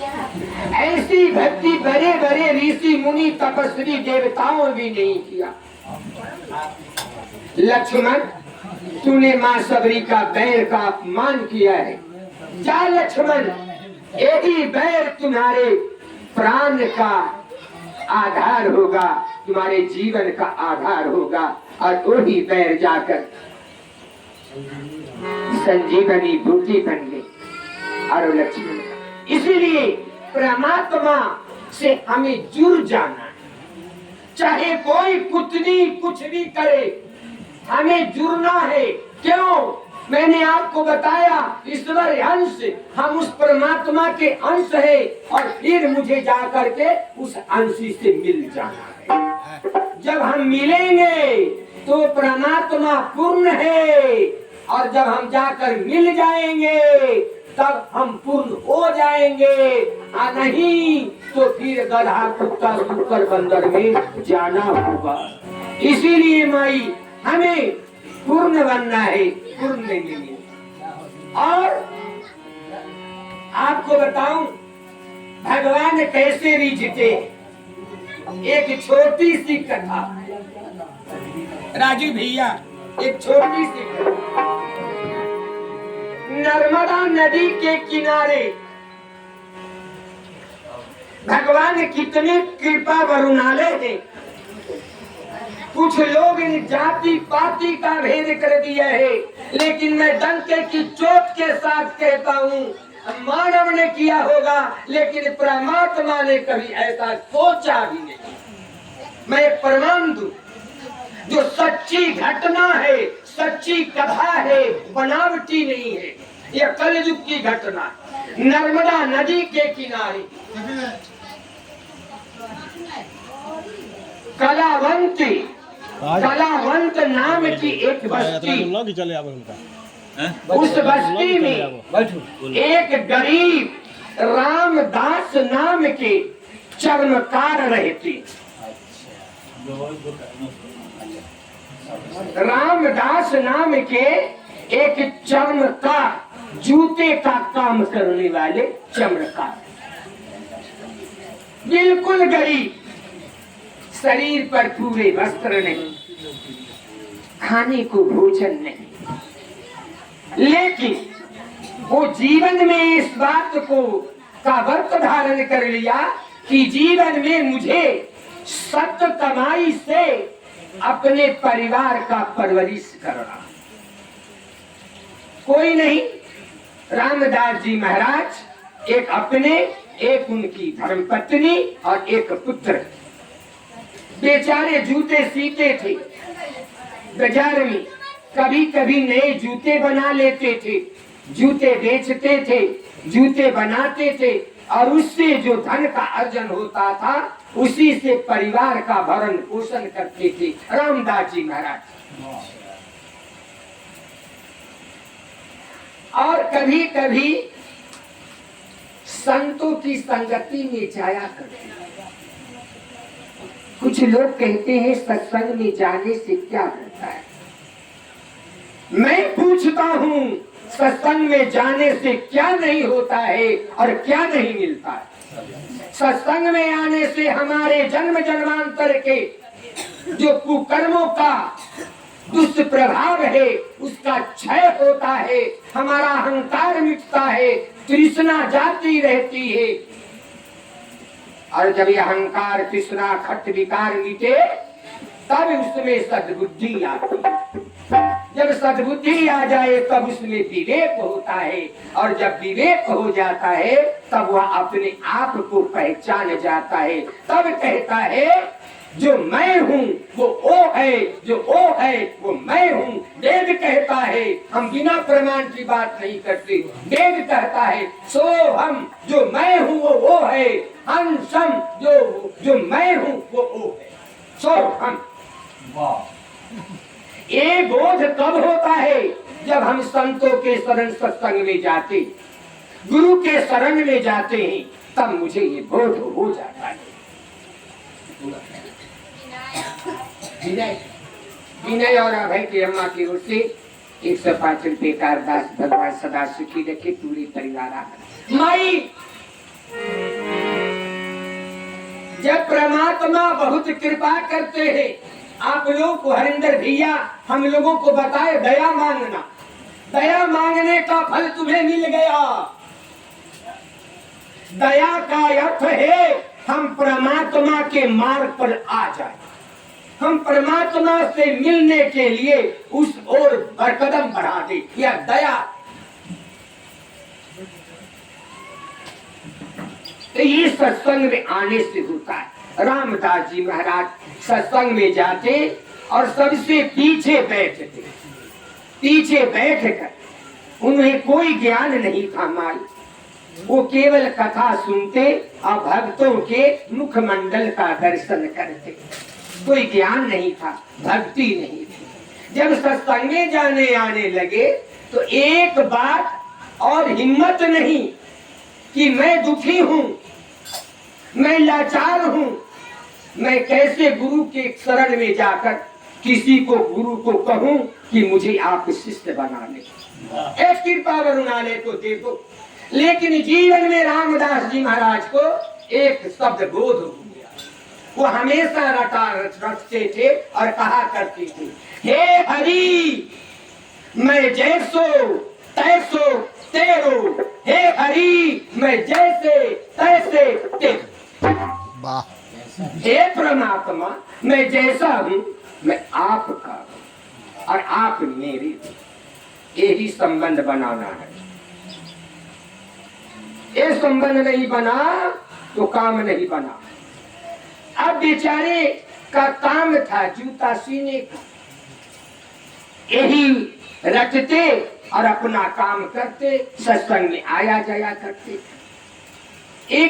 ऐसी भक्ति बड़े बड़े ऋषि मुनि तपस्वी देवताओं भी नहीं किया। लक्ष्मण, तूने मां सबरी का बैर का अपमान किया है। जा लक्ष्मण, यही बैर तुम्हारे प्राण का आधार होगा, तुम्हारे जीवन का आधार होगा, और वही बैर जाकर संजीवनी बूटी बन गई। और लक्ष्मण, इसीलिए परमात्मा से हमें जुड़ जाना है। चाहे कोई कुछ भी करे, हमें जुड़ना है। क्यों? मैंने आपको बताया, ईश्वर अंश, हम उस परमात्मा के अंश है, और फिर मुझे जाकर के उस अंश से मिल जाना है। जब हम मिलेंगे तो परमात्मा पूर्ण है, और जब हम जाकर मिल जाएंगे तब हम पूर्ण हो जाएंगे। नहीं तो फिर गधा कुत्ता कुकर बंदर में जाना होगा। इसीलिए माई, हमें पूर्ण बनना है, पूर्ण नहीं। और आपको बताऊं भगवान कैसे रिझते। एक छोटी सी कथा, राजू भैया, एक छोटी सी कथा। नर्मदा नदी के किनारे भगवान कितने कृपा वरुणालय है। कुछ लोग इन जाति पाति का भेद कर दिया है, लेकिन मैं डंके की चोट के साथ कहता हूँ, मानव ने किया होगा, लेकिन परमात्मा ने कभी ऐसा सोचा भी नहीं। मैं प्रमाण दूं, जो सच्ची घटना है, सच्ची कथा है, बनावटी नहीं है। यह कलयुग की घटना। नर्मदा नदी के किनारे कलावंत नाम की एक बस्ती। उस बस्ती में एक गरीब रामदास नाम के चर्मकार रहते। रामदास नाम के एक चर्मकार, जूते का काम करने वाले चर्मकार, बिल्कुल गरीब, शरीर पर पूरे वस्त्र नहीं, खाने को भोजन नहीं, लेकिन वो जीवन में इस बात को का व्रत धारण कर लिया कि जीवन में मुझे सत्य कमाई से अपने परिवार का परवरिश करना। कोई नहीं, रामदास जी महाराज एक अपने, एक उनकी धर्मपत्नी और एक पुत्र, बेचारे जूते सीते थे बाजार में। कभी कभी नए जूते बना लेते थे, जूते बेचते थे, जूते बनाते थे, और उससे जो धन का अर्जन होता था उसी से परिवार का भरण पोषण करते थे रामदास जी महाराज। और कभी कभी संतों की संगति में जाया करते। कुछ लोग कहते हैं सत्संग में जाने से क्या होता है। मैं पूछता हूँ, सत्संग में जाने से क्या नहीं होता है और क्या नहीं मिलता है। सत्संग में आने से हमारे जन्म जन्मांतर के जो कुकर्मों का दुष्प्रभाव है उसका क्षय होता है, हमारा अहंकार मिटता है, तृष्णा जाती रहती है। और जब ये अहंकार तृष्णा खट विकार मिटे तब उसमें सद्बुद्धि आती है। जब सद्बुद्धि आ जाए तब उसमें विवेक होता है, और जब विवेक हो जाता है तब वह अपने आप को पहचान जाता है। तब कहता है जो मैं हूँ वो ओ है, जो ओ है वो मैं हूँ। वेद कहता है, हम बिना प्रमाण की बात नहीं करते, वेद कहता है सो हम, जो मैं हूँ वो है, हम सम, जो मैं हूँ वो ओ है, सो हम। ये बोध कब होता है? जब हम संतों के शरण सत्संग में जाते, गुरु के शरण में जाते हैं, तब मुझे ये बोध हो जाता है। विनय और अभय की अम्मा की ओर से 105 रुपए का अरदास। भगवान सदा सुखी रखे पूरी परिवार। माई जब परमात्मा बहुत कृपा करते हैं, आप लोग को हरिंदर भैया हम लोगों को बताए दया मांगना, दया मांगने का फल तुम्हें मिल गया। दया का अर्थ है हम परमात्मा के मार्ग पर आ जाए, हम परमात्मा से मिलने के लिए उस ओर कदम बढ़ा दे, यह दया। तो ये सत्संग में आने से होता है। रामदास जी महाराज सत्संग में जाते और सबसे पीछे बैठते, पीछे बैठकर उन्हें कोई ज्ञान नहीं था माल, वो केवल कथा सुनते और भक्तों के मुखमंडल का दर्शन करते, कोई ज्ञान नहीं था, भक्ति नहीं थी। जब सत्संग में जाने आने लगे तो एक बात और हिम्मत नहीं कि मैं दुखी हूं, मैं लाचार हूं, मैं कैसे गुरु के शरण में जाकर किसी को गुरु को कहूं कि मुझे आप शिष्य बना ले, एक कृपा बना ले तो देखो। लेकिन जीवन में रामदास जी महाराज को एक शब्द बोध हो गया, वो हमेशा रटते थे और कहा करते थे, हे हरि मैं जैसो तैसो तेरो, हे हरि मैं जैसे तैसे तेरो। हे परमात्मा मैं जैसा हूं मैं आपका हूं और आप मेरे, यही संबंध बनाना है। ये संबंध नहीं बना तो काम नहीं बना। अब बेचारे का काम था जूता सीने का, यही रटते और अपना काम करते, सत्संग में आया जाया करते। एक